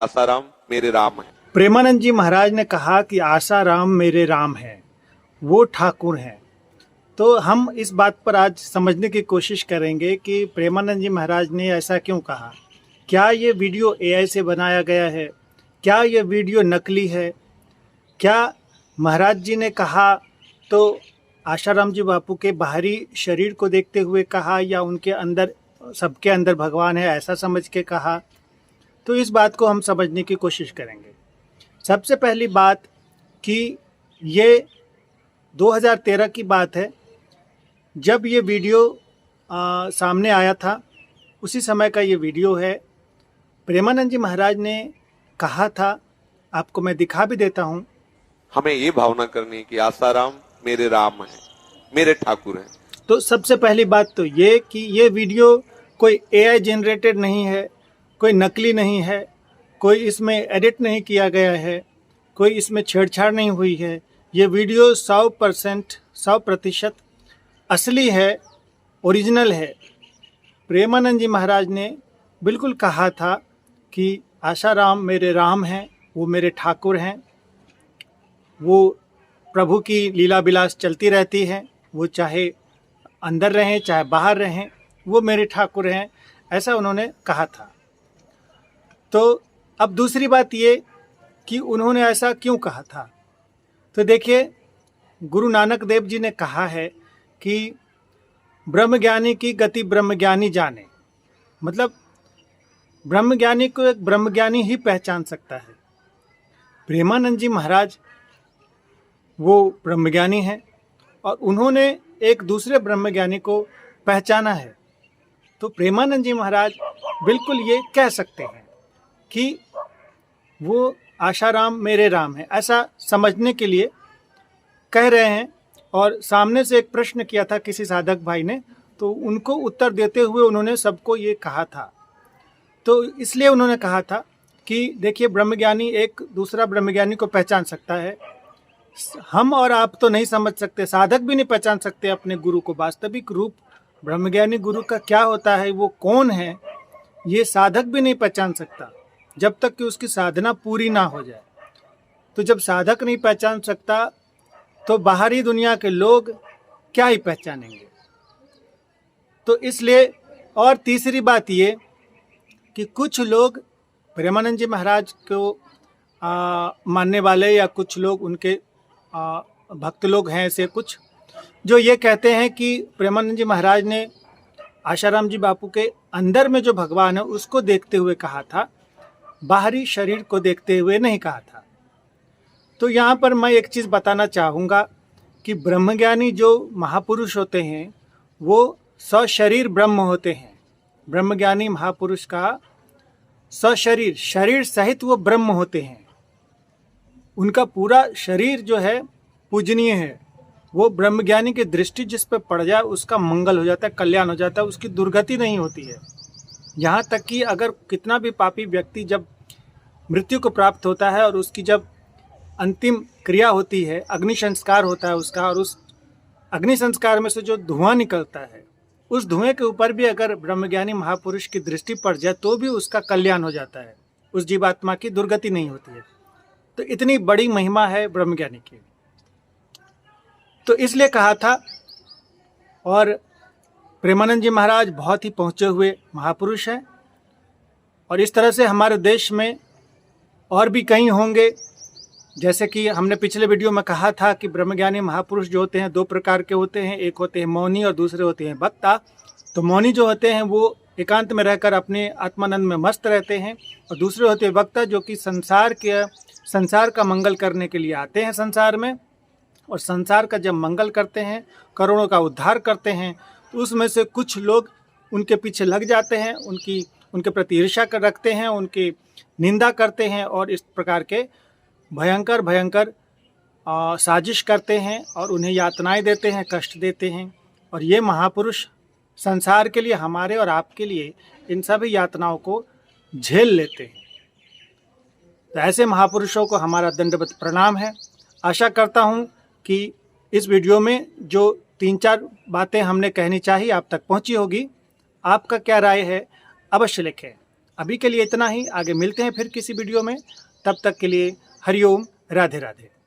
आसाराम मेरे राम है। प्रेमानंद जी महाराज ने कहा कि आसाराम मेरे राम हैं, वो ठाकुर हैं। तो हम इस बात पर आज समझने की कोशिश करेंगे कि प्रेमानंद जी महाराज ने ऐसा क्यों कहा। क्या ये वीडियो एआई से बनाया गया है? क्या ये वीडियो नकली है? क्या महाराज जी ने कहा तो आसाराम जी बापू के बाहरी शरीर को देखते हुए कहा, या उनके अंदर, सबके अंदर भगवान है ऐसा समझ के कहा? तो इस बात को हम समझने की कोशिश करेंगे। सबसे पहली बात कि ये 2013 की बात है जब ये वीडियो सामने आया था, उसी समय का ये वीडियो है। प्रेमानंद जी महाराज ने कहा था, आपको मैं दिखा भी देता हूँ। हमें ये भावना करनी है कि आसाराम मेरे राम है, मेरे ठाकुर हैं। तो सबसे पहली बात तो ये कि ये वीडियो कोई एआई जनरेटेड नहीं है, कोई नकली नहीं है, कोई इसमें एडिट नहीं किया गया है, कोई इसमें छेड़छाड़ नहीं हुई है। ये वीडियो 100% असली है, ओरिजिनल है। प्रेमानंद जी महाराज ने बिल्कुल कहा था कि आसाराम मेरे राम हैं, वो मेरे ठाकुर हैं, वो प्रभु की लीला विलास चलती रहती है, वो चाहे अंदर रहें चाहे बाहर रहें, वो मेरे ठाकुर हैं, ऐसा उन्होंने कहा था। तो अब दूसरी बात ये कि उन्होंने ऐसा क्यों कहा था। तो देखिए, गुरु नानक देव जी ने कहा है कि ब्रह्मज्ञानी की गति ब्रह्मज्ञानी जाने। मतलब ब्रह्मज्ञानी को एक ब्रह्मज्ञानी ही पहचान सकता है। प्रेमानंद जी महाराज वो ब्रह्मज्ञानी हैं और उन्होंने एक दूसरे ब्रह्मज्ञानी को पहचाना है। तो प्रेमानंद जी महाराज बिल्कुल ये कह सकते हैं कि वो आसाराम मेरे राम है, ऐसा समझने के लिए कह रहे हैं। और सामने से एक प्रश्न किया था किसी साधक भाई ने, तो उनको उत्तर देते हुए उन्होंने सबको ये कहा था। तो इसलिए उन्होंने कहा था कि देखिए, ब्रह्मज्ञानी एक दूसरा ब्रह्मज्ञानी को पहचान सकता है। हम और आप तो नहीं समझ सकते, साधक भी नहीं पहचान सकते अपने गुरु को। वास्तविक रूप ब्रह्मज्ञानी गुरु का क्या होता है, वो कौन है, ये साधक भी नहीं पहचान सकता जब तक कि उसकी साधना पूरी ना हो जाए। तो जब साधक नहीं पहचान सकता तो बाहरी दुनिया के लोग क्या ही पहचानेंगे। तो इसलिए, और तीसरी बात ये कि कुछ लोग प्रेमानंद जी महाराज को मानने वाले, या कुछ लोग उनके भक्त लोग हैं ऐसे कुछ, जो ये कहते हैं कि प्रेमानंद जी महाराज ने आसाराम जी बापू के अंदर में जो भगवान है उसको देखते हुए कहा था, बाहरी शरीर को देखते हुए नहीं कहा था। तो यहाँ पर मैं एक चीज़ बताना चाहूँगा कि ब्रह्मज्ञानी जो महापुरुष होते हैं वो सशरीर ब्रह्म होते हैं। ब्रह्मज्ञानी महापुरुष का सशरीर, शरीर सहित वो ब्रह्म होते हैं। उनका पूरा शरीर जो है पूजनीय है। वो ब्रह्मज्ञानी की दृष्टि जिस पर पड़ जाए उसका मंगल हो जाता है, कल्याण हो जाता है, उसकी दुर्गति नहीं होती है। यहाँ तक कि अगर कितना भी पापी व्यक्ति जब मृत्यु को प्राप्त होता है और उसकी जब अंतिम क्रिया होती है, अग्नि संस्कार होता है उसका, और उस अग्नि संस्कार में से जो धुआं निकलता है, उस धुएं के ऊपर भी अगर ब्रह्मज्ञानी महापुरुष की दृष्टि पड़ जाए तो भी उसका कल्याण हो जाता है, उस जीवात्मा की दुर्गति नहीं होती है। तो इतनी बड़ी महिमा है ब्रह्मज्ञानी की। तो इसलिए कहा था। और प्रेमानंद जी महाराज बहुत ही पहुँचे हुए महापुरुष हैं, और इस तरह से हमारे देश में और भी कई होंगे। जैसे कि हमने पिछले वीडियो में कहा था कि ब्रह्मज्ञानी महापुरुष जो होते हैं दो प्रकार के होते हैं, एक होते हैं मौनी और दूसरे होते हैं वक्ता। तो मौनी जो होते हैं वो एकांत में रहकर अपने आत्मानंद में मस्त रहते हैं, और दूसरे होते हैं वक्ता जो कि संसार का मंगल करने के लिए आते हैं संसार में, और संसार का जब मंगल करते हैं, करोड़ों का उद्धार करते हैं, तो उसमें से कुछ लोग उनके पीछे लग जाते हैं, उनके प्रति ईर्ष्या कर रखते हैं, उनकी निंदा करते हैं, और इस प्रकार के भयंकर साजिश करते हैं और उन्हें यातनाएं देते हैं, कष्ट देते हैं। और ये महापुरुष संसार के लिए, हमारे और आपके लिए, इन सभी यातनाओं को झेल लेते हैं। तो ऐसे महापुरुषों को हमारा दंडवत प्रणाम है। आशा करता हूँ कि इस वीडियो में जो 3-4 बातें हमने कहनी चाहिए आप तक पहुँची होगी। आपका क्या राय है, अवश्य लिखें। अभी के लिए इतना ही, आगे मिलते हैं फिर किसी वीडियो में। तब तक के लिए हरिओम, राधे राधे।